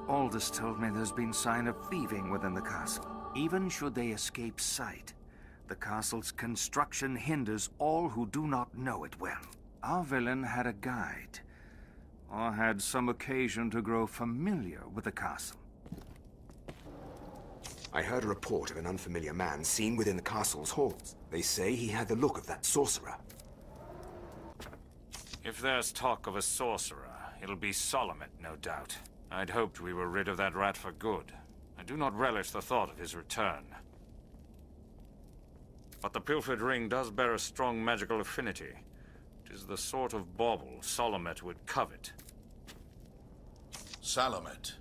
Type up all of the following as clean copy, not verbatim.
Aldous told me there's been sign of thieving within the castle. Even should they escape sight, the castle's construction hinders all who do not know it well. Our villain had a guide, or had some occasion to grow familiar with the castle. I heard a report of an unfamiliar man seen within the castle's halls. They say he had the look of that sorcerer. If there's talk of a sorcerer, it'll be Solomon, no doubt. I'd hoped we were rid of that rat for good. I do not relish the thought of his return. But the pilfered ring does bear a strong magical affinity. It is the sort of bauble Solomet would covet. Salomet.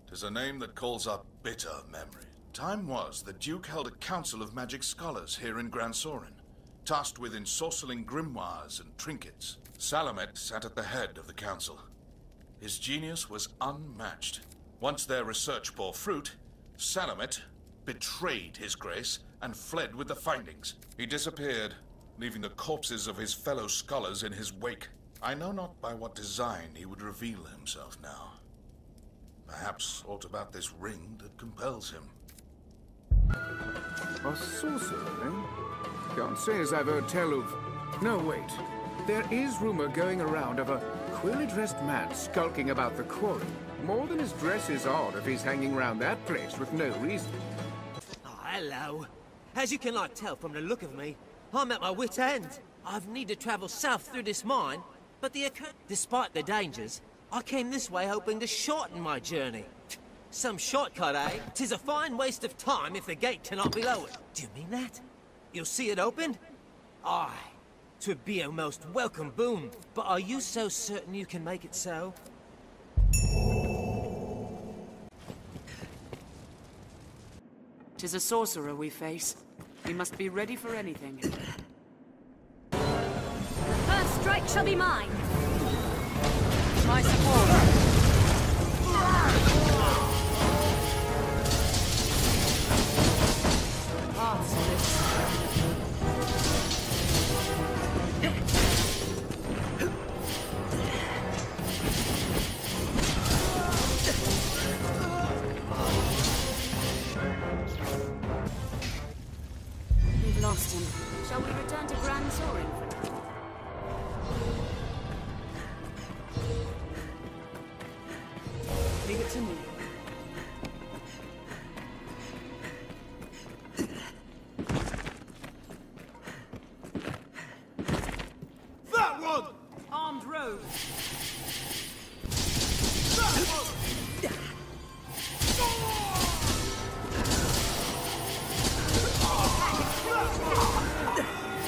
'Tis a name that calls up bitter memory. Time was the Duke held a council of magic scholars here in Gran Soren, tasked with ensorceling grimoires and trinkets. Salomet sat at the head of the council. His genius was unmatched. Once their research bore fruit, Salomet betrayed his grace and fled with the findings. He disappeared, leaving the corpses of his fellow scholars in his wake. I know not by what design he would reveal himself now. Perhaps aught about this ring that compels him. A sorcerer, eh? Can't say as I've heard tell of... No, wait. There is rumor going around of a queerly-dressed man skulking about the quarry. More than his dress is odd if he's hanging around that place with no reason. Oh, hello. As you can tell from the look of me, I'm at my wit's end. I've need to travel south through this mine, but despite the dangers, I came this way hoping to shorten my journey. Some shortcut, eh? 'Tis a fine waste of time if the gate cannot be lowered. Do you mean that? You'll see it opened? Aye. 'Twould be a most welcome boon, but are you so certain you can make it so? 'Tis a sorcerer we face. We must be ready for anything. The first strike shall be mine. My support. We've lost him. Shall we return to Gran Soren for now? Leave it to me. That one! Armed rogue. That one!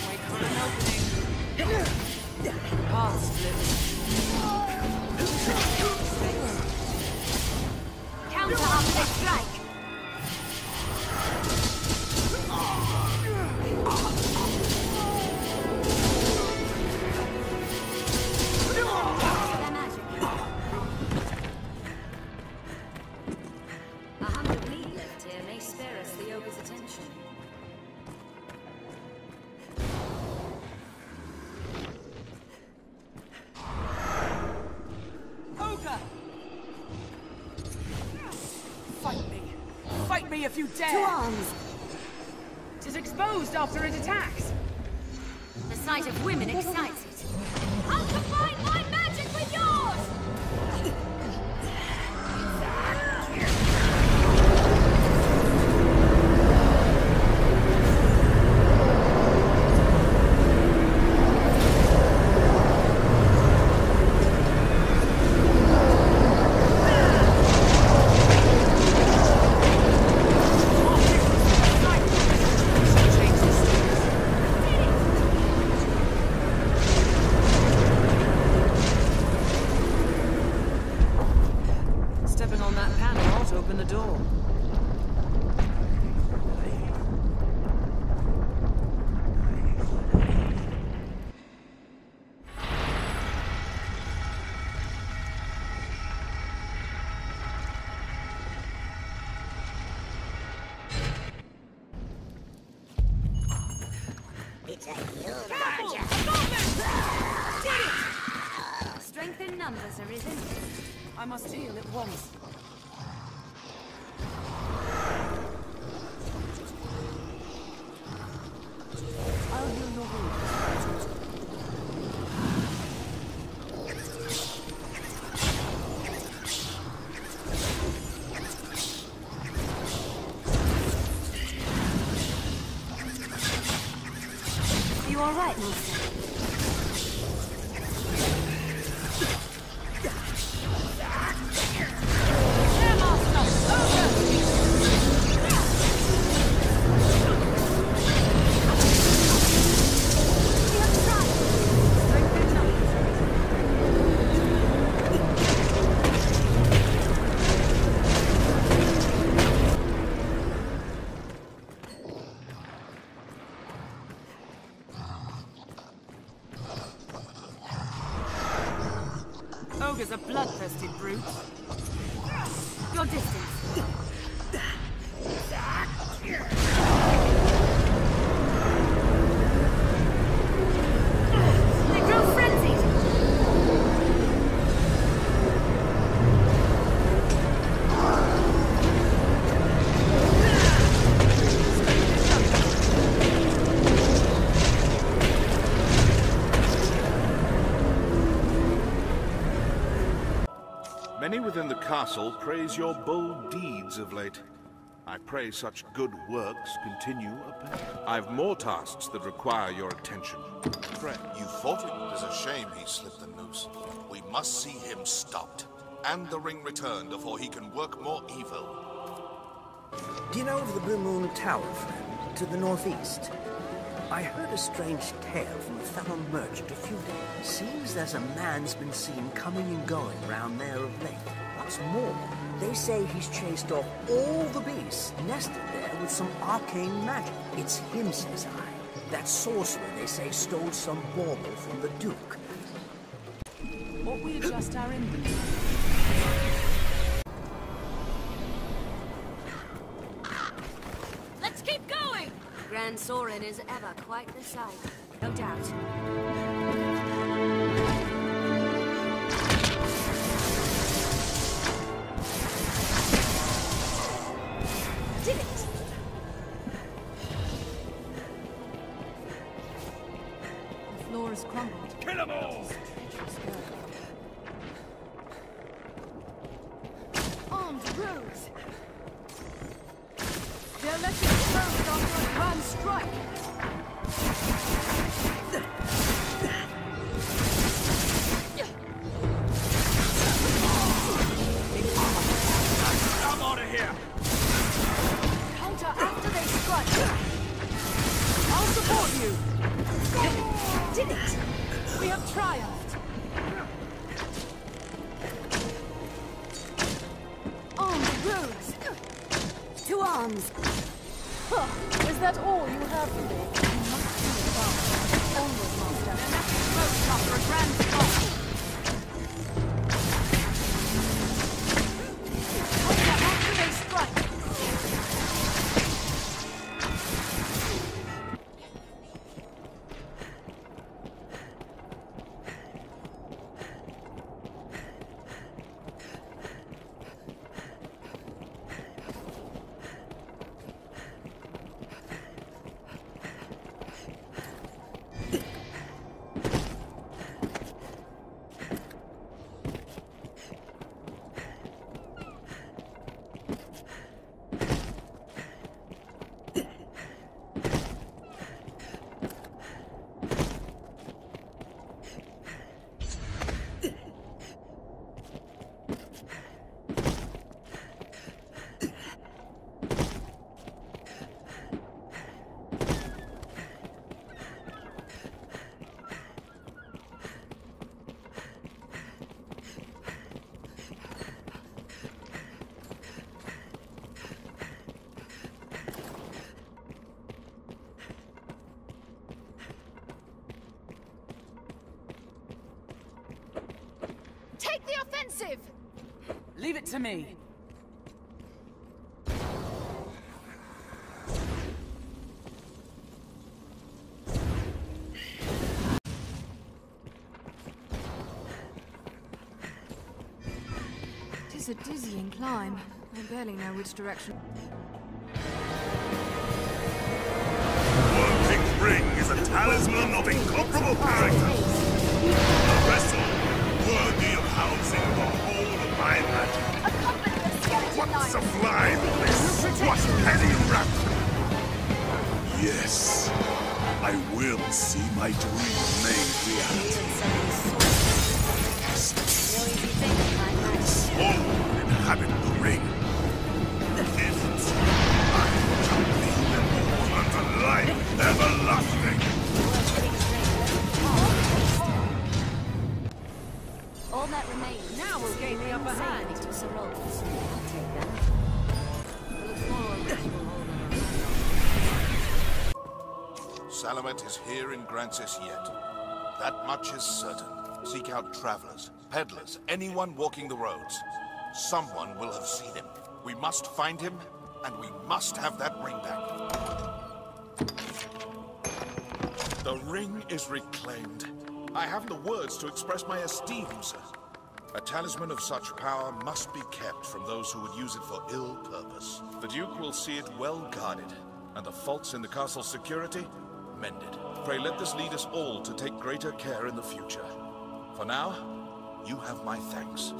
Wait for an opening. Path split. Counter up the strike. Their magic. 100 lead left here may spare us the ogre's attention. Ogre! Fight me. Fight me if you dare! To arms! It is exposed after it attacks! The sight of women excites it. I'll combine my magic with yours! Stepping on that panel ought to open the door. It's a human. Careful! Strength in numbers, arisen. I must heal at once. You all right, Master? Ogre's a bloodthirsty brute. Your distance. They grow frenzied. Many within the castle praise your bold deeds of late. I pray such good works continue apace. I've more tasks that require your attention. Pray. You fought it. It is a shame he slipped the noose. We must see him stopped, and the ring returned before he can work more evil. Do you know of the Blue Moon Tower, friend, to the northeast? I heard a strange tale from a fellow merchant a few days. Seems there's a man's been seen coming and going round there of late. What's more, they say he's chased off all the beasts nested there with some arcane magic. It's him, says I. That sorcerer, they say, stole some bauble from the Duke. Ought we adjust our inventory? Let's keep going! Grand Sorin is ever quite the sight, no doubt. Did it! The floor is crumbled. Kill them all! Armed rogues! They're letting exposed after a grand strike. I'm out of here! Counter after they strike. I'll support you. Did it! We have triumphed. Armed rogues! To arms! Huh. Is that all you have for me? You must do it fast. Onward, Master. They're letting exposed after a grand strike. Counter after they strike. Take the offensive! Leave it to me. It's a dizzying climb. I barely know which direction. Worm King's ring is a talisman of incomparable character. A vessel worthy of housing the whole of my magic. A company of skeleton What knights! sublime bliss! What heady rapture! Yes, I will see my dream made reality. All inhabit the ring. Isn't I shall leave them all unto life everlasting. All that remains. Now we'll gain the upper hand. To Sir Rolls. I'll take that. Looks more a ritual than a Salamet is here in Grancis yet. That much is certain. Seek out travelers, peddlers, anyone walking the roads. Someone will have seen him. We must find him, and we must have that ring back. The ring is reclaimed. I haven't the words to express my esteem, sir. A talisman of such power must be kept from those who would use it for ill purpose. The Duke will see it well guarded, and the faults in the castle's security mended. Pray let this lead us all to take greater care in the future. For now, you have my thanks.